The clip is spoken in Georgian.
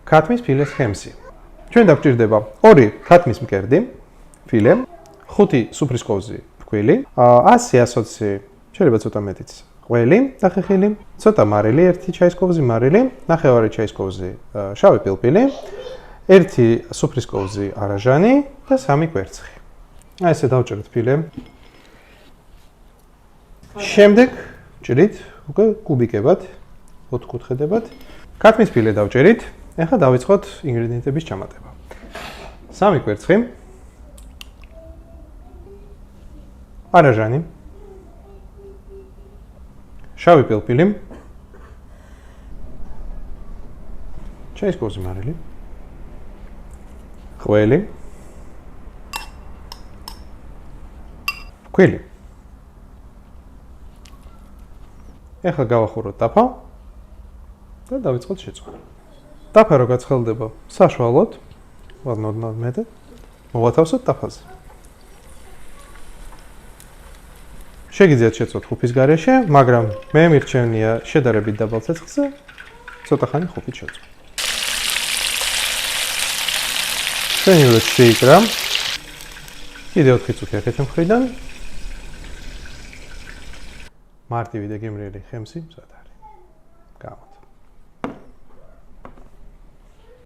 ქათმის ფილეს ხემსი. ჩვენ დაგჭირდება 2 ქათმის მკერდი, ფილე, 5 სუფრის კოვზი, ფქვილი, 100-120, შეიძლება ცოტა მეტიც. ყველი და ხეხილი, ცოტა მარილი, 1 ჩაის კოვზი მარილი, ნახევარი ჩაის კოვზი შავი პილპილი, 1 სუფრის კოვზი არაჟანი და 3 კვერცხი. აი ესე დავჭერთ ფილე. შემდეგ ჭრით უკვე კუბიკებად, 4-კუთხედებად. ქათმის ფილე დავჭერით. ეხლა დავიწყოთ ინგრედიენტების ჩამატება. 3 კვერცხი, არაჟანი, შავი პილპილი, ჩაის კოვზი მარილი, ყველი, ფქვილი. ეხლა გავახუროთ დაფა და დავიწყოთ შეწვა. დაფა რო გაცხელდება საშუალოდ, ოდნავ მეტად, მოვათავსოთ დაფაზე. შეგიძლიათ შეწვათ ხუფის გარეშე, მაგრამ მე მირჩევნია შედარებით დაბალ ცეცხლზე ცოტა ხანი ხუფით შეწვა. შენივრად შეიკრა. კიდე 4 წუთი ერთ მხრიდან. მარტივი და გემრიელი ხემსი მზად არის.